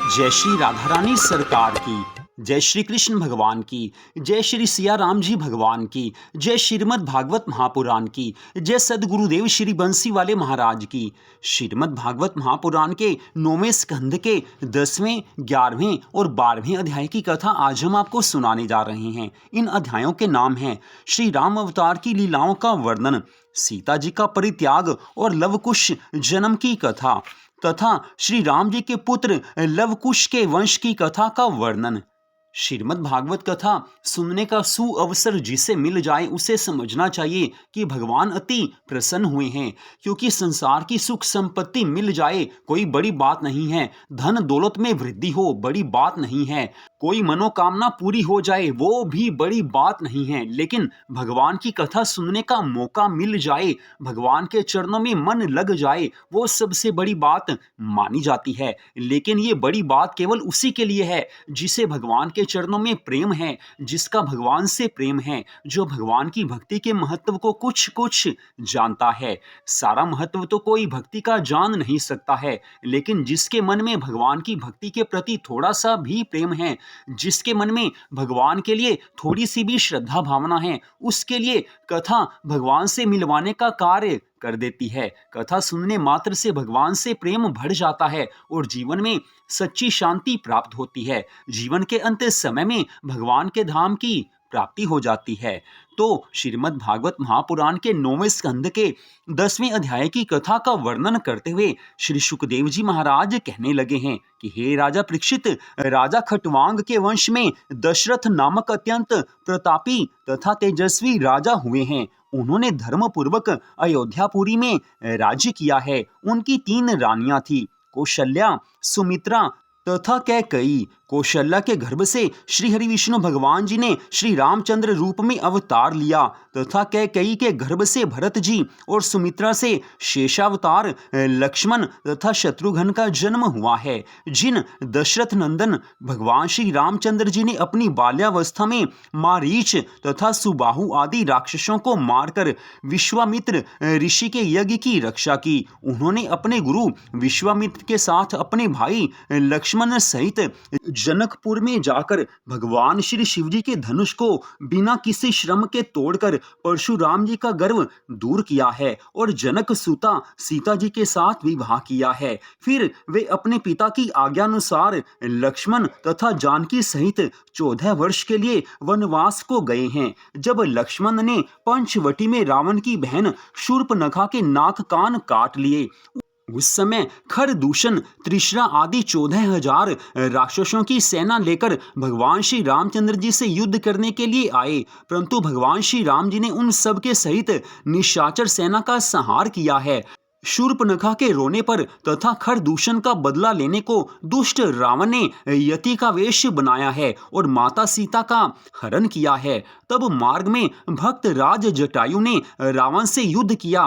जय श्री राधा रानी सरकार की, जय श्री कृष्ण भगवान की, जय श्री सिया राम जी भगवान की, जय श्रीमद् भागवत महापुराण की, जय सदगुरुदेव श्री बंसी वाले महाराज की। श्रीमद् भागवत महापुराण के 9वें स्कंध के 10वें, 11वें और 12वें अध्याय की कथा आज हम आपको सुनाने जा रहे हैं। इन अध्यायों के नाम हैं श्री राम अवतार की लीलाओं का वर्णन, सीता जी का परित्याग और लवकुश जन्म की कथा तथा श्री राम जी के पुत्र लवकुश के वंश की कथा का वर्णन। श्रीमद् भागवत कथा सुनने का सुअवसर जिसे मिल जाए उसे समझना चाहिए कि भगवान अति प्रसन्न हुए हैं, क्योंकि संसार की सुख संपत्ति मिल जाए कोई बड़ी बात नहीं है, धन दौलत में वृद्धि हो बड़ी बात नहीं है, कोई मनोकामना पूरी हो जाए वो भी बड़ी बात नहीं है, लेकिन भगवान की कथा सुनने का मौका मिल जाए, भगवान के चरणों में मन लग जाए, वो सबसे बड़ी बात मानी जाती है। लेकिन ये बड़ी बात केवल उसी के लिए है जिसे भगवान के चरणों में प्रेम है, जिसका भगवान से प्रेम है, जो भगवान की भक्ति के महत्व को कुछ कुछ जानता है। सारा महत्व तो कोई भक्ति का जान नहीं सकता है, लेकिन जिसके मन में भगवान की भक्ति के प्रति थोड़ा सा भी प्रेम है, जिसके मन में भगवान के लिए थोड़ी सी भी श्रद्धा भावना है, उसके लिए कथा भगवान से मिलवाने का कार्य कर देती है। कथा सुनने मात्र से भगवान से प्रेम बढ़ जाता है और जीवन में सच्ची शांति प्राप्त होती है। जीवन के अंत समय में भगवान के धाम की प्राप्ति हो जाती है। तो श्रीमद् भागवत महापुराण के 9वें स्कंद के 10वें अध्याय की कथा का वर्णन करते हुए श्री सुखदेव जी महाराज कहने लगे हैं कि हे राजा परीक्षित, राजा खटवांग के वंश में दशरथ नामक अत्यंत प्रतापी तथा तेजस्वी राजा हुए हैं। उन्होंने धर्मपूर्वक अयोध्यापुरी में राज्य किया है। उनकी 3 रानियां थी, कौशल्या, सुमित्रा तथा कैकेयी। कौशल्या के गर्भ से श्री हरि विष्णु भगवान जी ने श्री रामचंद्र रूप में अवतार लिया तथा कैकेयी के गर्भ से भरत जी और सुमित्रा से शेषावतार लक्ष्मण तथा शत्रुघ्न का जन्म हुआ है। जिन दशरथ नंदन भगवान श्री रामचंद्र जी ने अपनी बाल्यावस्था में मारीच तथा सुबाहु आदि राक्षसों को मारकर विश्वामित्र ऋषि के यज्ञ की रक्षा की। उन्होंने अपने गुरु विश्वामित्र के साथ अपने भाई लक्ष्मण सहित जनकपुर में जाकर भगवान श्री शिव जी के धनुष को बिना किसी श्रम के तोड़कर परशुराम जी का गर्व दूर किया है और जनक सुता सीता जी के साथ विवाह किया है। फिर वे अपने पिता की आज्ञानुसार लक्ष्मण तथा जानकी सहित 14 वर्ष के लिए वनवास को गए हैं। जब लक्ष्मण ने पंचवटी में रावण की बहन शूर्पणखा के नाक कान काट लिए, उस समय खरदूषण, त्रिशरा आदि 14,000 राक्षसों की सेना लेकर भगवान श्री रामचंद्र जी से युद्ध करने के लिए आए, परंतु भगवान श्री राम जी ने उन सब के सहित निशाचर सेना का संहार किया है। शूर्पणखा के रोने पर तथा खरदूषण का बदला लेने को दुष्ट रावण ने यति का वेश बनाया है और माता सीता का हरण किया है। तब मार्ग में भक्त राज जटायु ने रावण से युद्ध किया,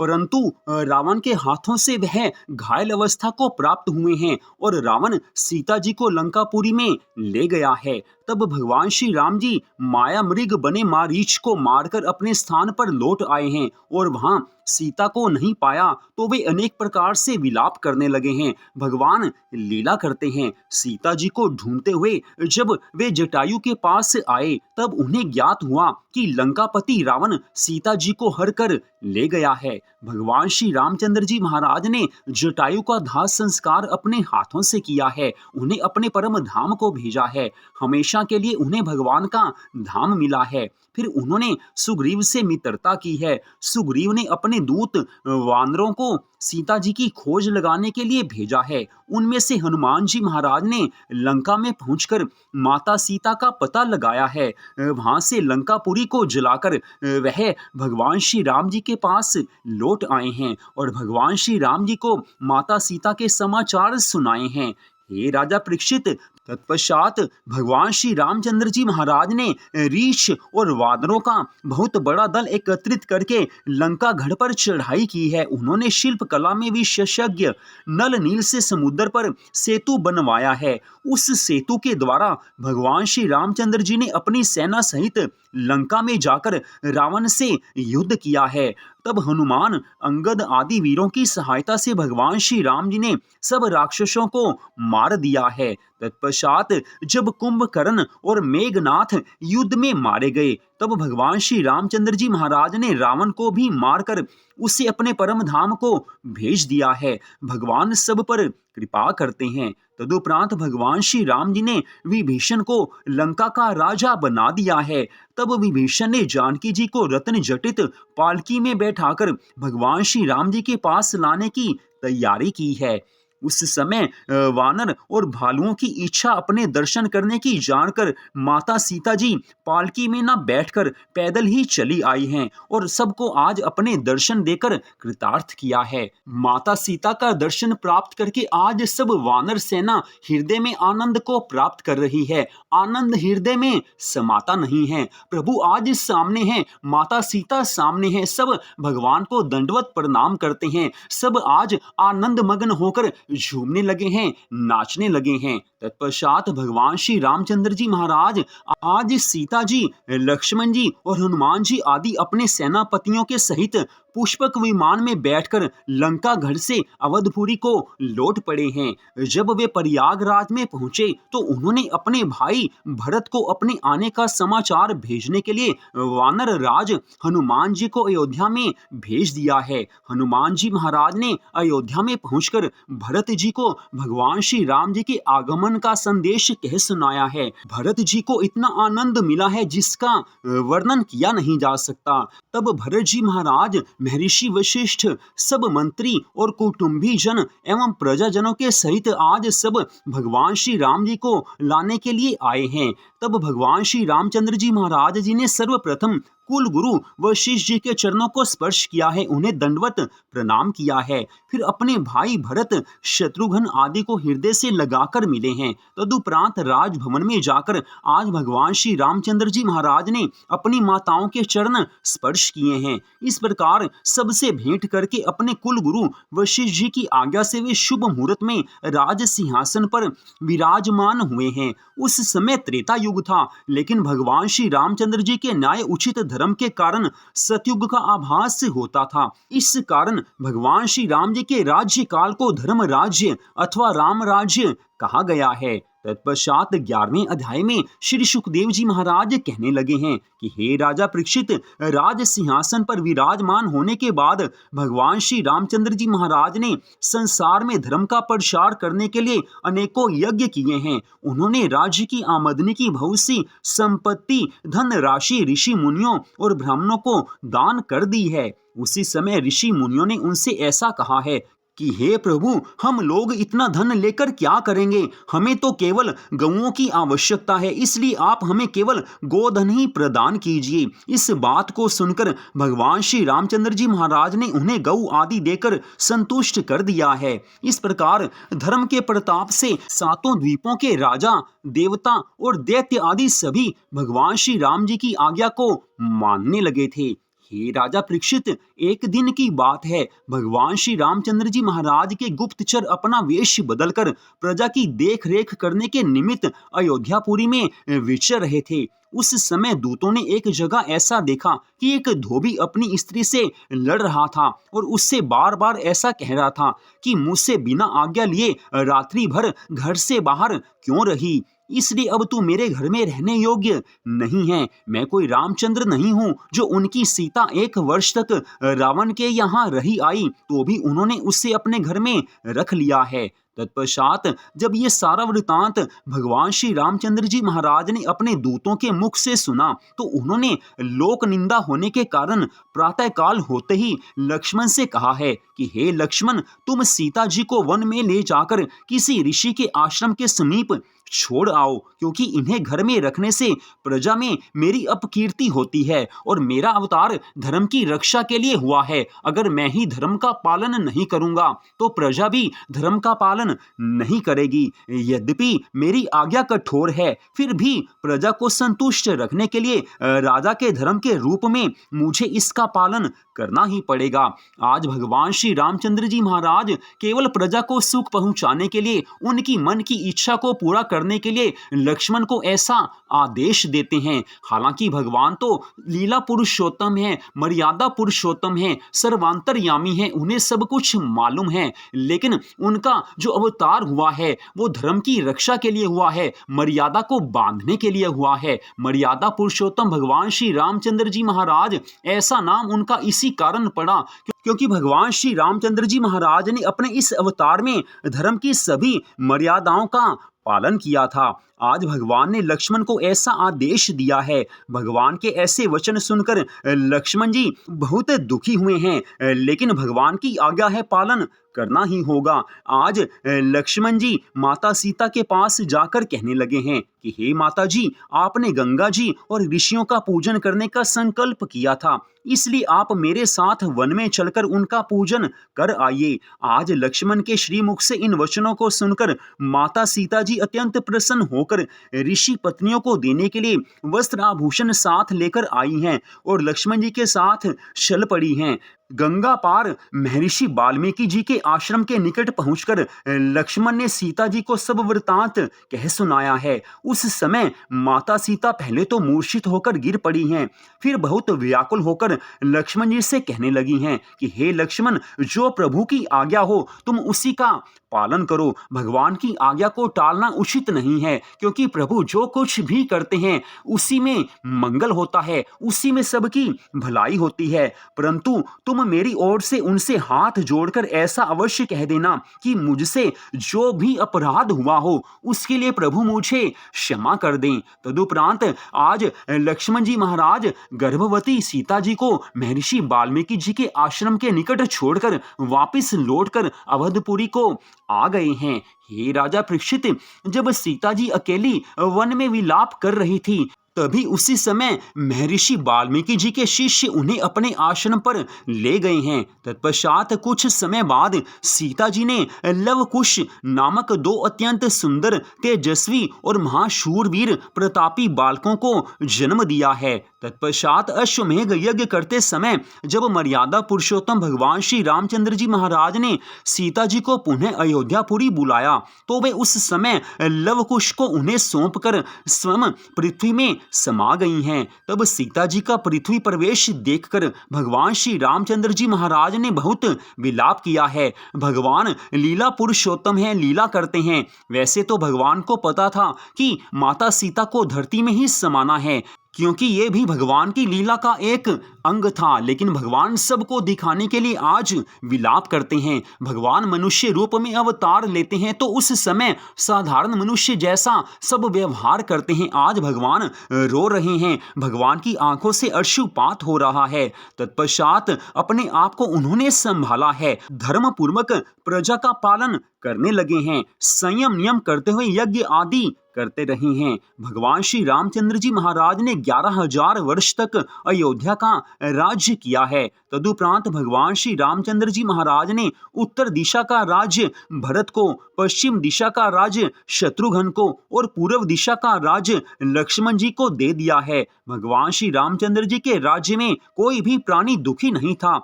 परंतु रावण के हाथों से वह घायल अवस्था को प्राप्त हुए हैं और रावण सीता जी को लंकापुरी में ले गया है। तब भगवान श्री राम जी माया मृग बने मारीच को मारकर अपने स्थान पर लौट आए हैं और वहां सीता को नहीं पाया तो वे अनेक प्रकार से विलाप करने लगे हैं। भगवान लीला करते हैं। सीता जी को ढूंढते हुए जब वे जटायु के पास आए तब उन्हें ज्ञात हुआ कि लंकापति रावण सीता जी को हर कर ले गया है। भगवान श्री रामचंद्र जी महाराज ने जटायु का दाह संस्कार अपने हाथों से किया है, उन्हें अपने परम धाम को भेजा है। हमेशा के लिए उन्हें भगवान का धाम मिला है। फिर उन्होंने सुग्रीव से मित्रता की है। सुग्रीव ने अपने दूत वानरों को सीता जी की खोज लगाने के लिए भेजा है। उनमें से हनुमान जी महाराज ने लंका में पहुंचकर माता सीता का पता लगाया है। वहां से लंकापुरी को जलाकर वह भगवान श्री राम जी के पास लौट आए हैं और भगवान श्री राम जी को माता सीता के समाचार सुनाए हैं। हे राजा परीक्षित, तत्पश्चात भगवान श्री रामचंद्र जी महाराज ने रीछ और वानरों का बहुत बड़ा दल एकत्रित करके लंका गढ़ पर चढ़ाई की है। उन्होंने शिल्प कला में विशेषज्ञ नल नील से समुद्र पर सेतु बनवाया है। उस सेतु के द्वारा भगवान श्री रामचंद्र जी ने अपनी सेना सहित लंका में जाकर रावण से युद्ध किया है। तब हनुमान, अंगद आदि वीरों की सहायता से भगवान श्री राम जी ने सब राक्षसों को मार दिया है। तत्पश्चात जब कुंभकर्ण और मेघनाथ युद्ध में मारे गए, तब भगवान श्री रामचंद्र जी महाराज ने रावण को भी मारकर उसे अपने परम धाम को भेज दिया है। भगवान सब पर कृपा करते हैं। तदुपरांत भगवान श्री राम जी ने विभीषण को लंका का राजा बना दिया है। तब विभीषण ने जानकी जी को रत्न जटित पालकी में बैठाकर भगवान श्री राम जी के पास लाने की तैयारी की है। उस समय वानर और भालुओं की इच्छा अपने दर्शन करने की जानकर माता सीता जी पालकी में न बैठकर पैदल ही चली आई हैं और सबको आज अपने दर्शन देकर कृतार्थ किया है। माता सीता का दर्शन प्राप्त करके आज सब वानर सेना हृदय में आनंद को प्राप्त कर रही है। आनंद हृदय में समाता नहीं है। प्रभु आज सामने हैं, माता सीता सामने हैं। सब भगवान को दंडवत प्रणाम करते हैं। सब आज आनंद मग्न होकर झूमने लगे हैं, नाचने लगे हैं। तत्पश्चात भगवान श्री रामचंद्र जी महाराज आज सीता जी, लक्ष्मण जी और हनुमान जी आदि अपने सेनापतियों के सहित पुष्पक विमान में बैठकर लंका घर से अवधपुरी को लौट पड़े हैं। जब वे प्रयागराज में पहुंचे तो उन्होंने अपने भाई भरत को अपने आने का समाचार भेजने के लिए वानर राज हनुमान जी को अयोध्या में भेज दिया है। हनुमान जी महाराज ने अयोध्या में पहुंचकर भरत जी को भगवान श्री राम जी के आगमन का संदेश कह सुनाया है। भरत जी को इतना आनंद मिला है जिसका वर्णन किया नहीं जा सकता। तब भरत जी महाराज, महर्षि वशिष्ठ, सब मंत्री और कुटुंबी जन एवं प्रजाजनों के सहित आज सब भगवान श्री राम जी को लाने के लिए आए हैं। तब भगवान श्री रामचंद्र जी महाराज जी ने सर्वप्रथम कुल गुरु वशिष्ठ जी के चरणों को स्पर्श किया है, उन्हें दंडवत प्रणाम किया है। फिर अपने भाई भरत, शत्रुघ्न आदि को हृदय से लगाकर मिले हैं। तदुपरांत राजभवन में जाकर आज भगवान श्री रामचंद्र जी महाराज ने अपनी माताओं के चरण स्पर्श किए हैं। इस प्रकार सबसे भेंट करके अपने कुल गुरु वशिष्ठ जी की आज्ञा से वे शुभ मुहूर्त में राज सिंहासन पर विराजमान हुए हैं। उस समय त्रेता युग था, लेकिन भगवान श्री रामचंद्र जी के न्याय उचित धर्म के कारण सतयुग का आभास होता था। इस कारण भगवान श्री राम जी के राज्य काल को धर्म राज्य अथवा राम राज्य कहा गया है। तत्पश्चात 11वें अध्याय में श्री सुखदेव जी महाराज कहने लगे हैं कि हे राजा परीक्षित, राज सिंहासन पर विराजमान होने के बाद भगवान श्री रामचंद्र जी महाराज ने संसार में धर्म का प्रसार करने के लिए अनेकों यज्ञ किए हैं। उन्होंने राज्य की आमदनी की बहुत सी संपत्ति, धन राशि ऋषि मुनियों और ब्राह्मणों को दान कर दी है। उसी समय ऋषि मुनियों ने उनसे ऐसा कहा है कि हे प्रभु, हम लोग इतना धन लेकर क्या करेंगे? हमें तो केवल गौओं की आवश्यकता है, इसलिए आप हमें केवल गोधन ही प्रदान कीजिए। इस बात को सुनकर भगवान श्री रामचंद्र जी महाराज ने उन्हें गौ आदि देकर संतुष्ट कर दिया है। इस प्रकार धर्म के प्रताप से सातों द्वीपों के राजा, देवता और दैत्य आदि सभी भगवान श्री राम जी की आज्ञा को मानने लगे थे। हे राजा परीक्षित, एक दिन की बात है, भगवान श्री रामचंद्र जी महाराज के गुप्तचर अपना वेश बदलकर प्रजा की देख रेख करने के निमित्त अयोध्यापुरी में विचर रहे थे। उस समय दूतों ने एक जगह ऐसा देखा कि एक धोबी अपनी स्त्री से लड़ रहा था और उससे बार बार ऐसा कह रहा था कि मुझसे बिना आज्ञा लिए रात्रि भर घर से बाहर क्यों रही? इसलिए अब तू मेरे घर में रहने योग्य नहीं है। मैं कोई रामचंद्र नहीं हूँ जो उनकी सीता 1 वर्ष तक रावण के यहाँ रही आई तो भी उन्होंने उससे अपने घर में रख लिया है। तत्पश्चात जब ये सारा वृतांत भगवान श्री रामचंद्र जी महाराज ने अपने दूतों के मुख से सुना तो उन्होंने लोक निंदा होने के कारण प्रातःकाल होते ही लक्ष्मण से कहा है कि हे लक्ष्मण, तुम सीता जी को वन में ले जाकर किसी ऋषि के आश्रम के समीप छोड़ आओ, क्योंकि इन्हें घर में रखने से प्रजा में मेरी अपकीर्ति होती है और मेरा अवतार धर्म की रक्षा के लिए हुआ है। अगर मैं ही धर्म का पालन नहीं करूंगा तो प्रजा भी धर्म का पालन नहीं करेगी। यद्यपि मेरी आज्ञा कठोर है, फिर भी प्रजा को संतुष्ट रखने के लिए राजा के धर्म के रूप में मुझे इसका पालन करना ही पड़ेगा। आज भगवान श्री रामचंद्र जी महाराज केवल प्रजा को सुख पहुंचाने के लिए उनकी मन की इच्छा को पूरा करने के लिए लक्ष्मण को ऐसा आदेश देते हैं। हालांकि भगवान तो लीला पुरुषोत्तम है, मर्यादा पुरुषोत्तम है, सर्वांतरयामी है, उन्हें सब कुछ मालूम है, लेकिन उनका जो अवतार हुआ है वो धर्म की रक्षा के लिए हुआ है, मर्यादा को बांधने के लिए हुआ है। मर्यादा पुरुषोत्तम भगवान श्री रामचंद्र जी महाराज, ऐसा नाम उनका इसी कारण पड़ा क्योंकि भगवान श्री रामचंद्र जी महाराज ने अपने इस अवतार में धर्म की सभी मर्यादाओं का पालन किया था। आज भगवान ने लक्ष्मण को ऐसा आदेश दिया है। भगवान के ऐसे वचन सुनकर लक्ष्मण जी बहुत दुखी हुए हैं, लेकिन भगवान की आज्ञा है, पालन करना ही होगा। आज लक्ष्मण जी माता सीता के पास जाकर कहने लगे हैं कि हे माता जी, आपने गंगा जी और ऋषियों का पूजन करने का संकल्प किया था, इसलिए आप मेरे साथ वन में चलकर उनका पूजन कर आइए। आज लक्ष्मण के श्रीमुख से इन वचनों को सुनकर माता सीता जी अत्यंत प्रसन्न होकर ऋषि पत्नियों को देने के लिए वस्त्र आभूषण साथ लेकर आई हैं और लक्ष्मण जी के साथ चल पड़ी हैं। गंगा पार महर्षि वाल्मीकि जी के आश्रम के निकट पहुंचकर लक्ष्मण ने सीता जी को सब वृतांत कह सुनाया है। उस समय माता सीता पहले तो मूर्छित होकर गिर पड़ी हैं, फिर बहुत व्याकुल होकर लक्ष्मण जी से कहने लगी हैं कि हे लक्ष्मण, जो प्रभु की आज्ञा हो तुम उसी का पालन करो। भगवान की आज्ञा को टालना उचित नहीं है, क्योंकि प्रभु जो कुछ भी करते हैं उसी में मंगल होता है, उसी में सबकी भलाई होती है। परंतु तुम मेरी ओर से उनसे हाथ जोड़कर ऐसा अवश्य कह देना कि मुझसे जो भी अपराध हुआ हो उसके लिए प्रभु मुझे क्षमा कर दें। तदुपरांत आज लक्ष्मण जी महाराज गर्भवती सीता जी को महर्षि वाल्मीकि जी के आश्रम के निकट छोड़कर वापस लौटकर अवधपुरी को आ गए हैं। हे राजा परीक्षित, जब सीता जी अकेली वन में विलाप कर रही थी, तभी उसी समय महर्षि वाल्मीकि जी के शिष्य उन्हें अपने आश्रम पर ले गए हैं। तत्पश्चात कुछ समय बाद सीता जी ने लवकुश नामक दो अत्यंत सुंदर, तेजस्वी और महाशूरवीर प्रतापी बालकों को जन्म दिया है। तत्पश्चात अश्वमेध यज्ञ करते समय जब मर्यादा पुरुषोत्तम भगवान श्री रामचंद्र जी महाराज ने सीता जी को पुनः अयोध्यापुरी बुलाया, तो वे उस समय लवकुश को उन्हें सौंपकर स्वयं पृथ्वी में समा गई हैं। तब सीता जी का पृथ्वी प्रवेश देखकर भगवान श्री रामचंद्र जी महाराज ने बहुत विलाप किया है। भगवान लीला पुरुषोत्तम हैं, लीला करते हैं। वैसे तो भगवान को पता था कि माता सीता को धरती में ही समाना है, क्योंकि ये भी भगवान की लीला का एक अंग था, लेकिन भगवान सबको दिखाने के लिए आज विलाप करते हैं। भगवान मनुष्य रूप में अवतार लेते हैं तो उस समय साधारण मनुष्य जैसा सब व्यवहार करते हैं। आज भगवान रो रहे हैं, भगवान की आंखों से अश्रुपात हो रहा है। तत्पश्चात अपने आप को उन्होंने संभाला है, धर्म पूर्वक प्रजा का पालन करने लगे हैं, संयम नियम करते हुए यज्ञ आदि करते रहे हैं। भगवान श्री रामचंद्र जी महाराज ने 11,000 वर्ष तक अयोध्या का राज्य किया है। तदुपरांत भगवान श्री रामचंद्र जी महाराज ने उत्तर दिशा का राज्य भरत को, पश्चिम दिशा का राज्य शत्रुघ्न को और पूर्व दिशा का राज्य लक्ष्मण जी को दे दिया है। भगवान श्री रामचंद्र जी के राज्य में कोई भी प्राणी दुखी नहीं था।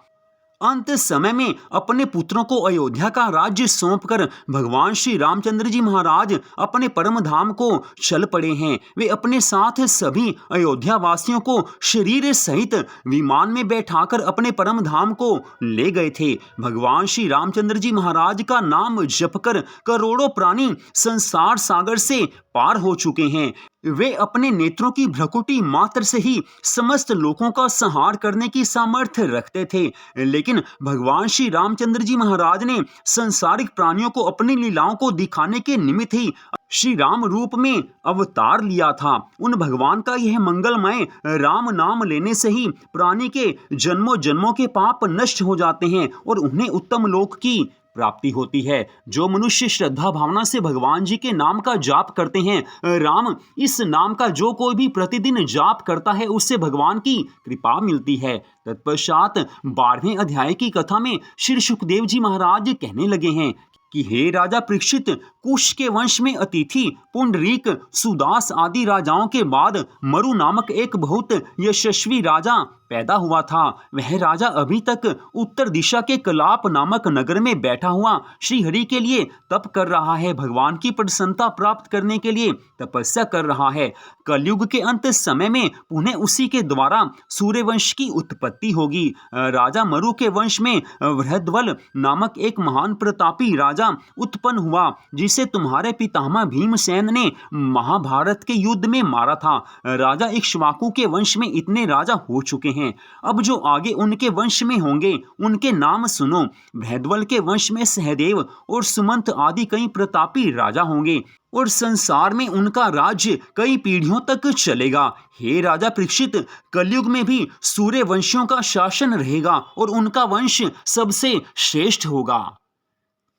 अंत समय में अपने पुत्रों को अयोध्या का राज्य सौंपकर भगवान श्री रामचंद्र जी महाराज अपने परम धाम को चल पड़े हैं। वे अपने साथ सभी अयोध्या वासियों को शरीर सहित विमान में बैठाकर अपने परम धाम को ले गए थे। भगवान श्री रामचंद्र जी महाराज का नाम जपकर करोड़ों प्राणी संसार सागर से पार हो चुके हैं। वे अपने नेत्रों की भ्रकुटी मात्र से ही समस्त लोगों का संहार करने की सामर्थ्य रखते थे, लेकिन भगवान श्री रामचंद्र जी महाराज ने संसारिक प्राणियों को अपनी लीलाओं को दिखाने के निमित्त ही श्री राम रूप में अवतार लिया था। उन भगवान का यह मंगलमय राम नाम लेने से ही प्राणी के जन्मों जन्मों के पाप नष्ट हो जाते हैं और उन्हें उत्तम लोक की प्राप्ति होती है। जो मनुष्य श्रद्धा भावना से भगवान जी के नाम का जाप करते हैं, राम इस नाम का जो कोई भी प्रतिदिन जाप करता है उससे भगवान की कृपा मिलती है। तत्पश्चात 12वें अध्याय की कथा में श्री सुखदेव जी महाराज कहने लगे हैं कि हे राजा परीक्षित, कुश के वंश में अतिथि, पुंडरीक, सुदास आदि राजाओं के बाद मरु नामक एक बहुत यशस्वी राजा पैदा हुआ था। वह राजा अभी तक उत्तर दिशा के कलाप नामक नगर में बैठा हुआ श्री हरि के लिए तप कर रहा है, भगवान की प्रसन्नता प्राप्त करने के लिए तपस्या कर रहा है। कलयुग के अंत समय में पुनः उसी के द्वारा सूर्यवंश की उत्पत्ति होगी। राजा मरु के वंश में वृहद्वल नामक एक महान प्रतापी राजा उत्पन्न हुआ, जिसे तुम्हारे पितामह भीमसेन ने महाभारत के युद्ध में मारा था। राजा इक्ष्वाकु के वंश में इतने राजा हो चुके हैं। अब जो आगे उनके वंश में होंगे उनके नाम सुनो। वृहद्वल के वंश में सहदेव और सुमंत आदि कई प्रतापी राजा होंगे और संसार में उनका राज्य कई पीढ़ियों तक चलेगा। हे राजा परीक्षित, कलयुग में भी सूर्य वंशियों का शासन रहेगा और उनका वंश सबसे श्रेष्ठ होगा।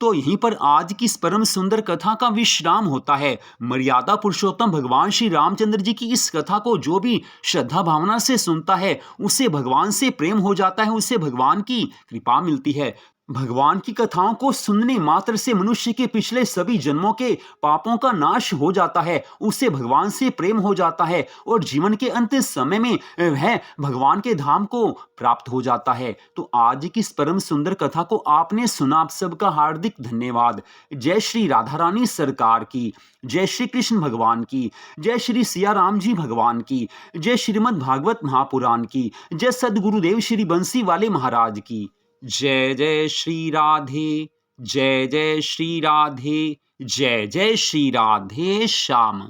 तो यहीं पर आज की इस परम सुंदर कथा का विश्राम होता है। मर्यादा पुरुषोत्तम भगवान श्री रामचंद्र जी की इस कथा को जो भी श्रद्धा भावना से सुनता है उसे भगवान से प्रेम हो जाता है, उसे भगवान की कृपा मिलती है। भगवान की कथाओं को सुनने मात्र से मनुष्य के पिछले सभी जन्मों के पापों का नाश हो जाता है, उसे भगवान से प्रेम हो जाता है और जीवन के अंत समय में वह भगवान के धाम को प्राप्त हो जाता है। तो आज की इस परम सुंदर कथा को आपने सुना, आप सबका हार्दिक धन्यवाद। जय श्री राधा रानी सरकार की, जय श्री कृष्ण भगवान की, जय श्री सिया राम जी भगवान की, जय श्रीमद् भागवत महापुराण की, जय सदगुरुदेव श्री बंसी वाले महाराज की। जय जय श्री राधे, जय जय श्री राधे, जय जय श्री राधे श्याम।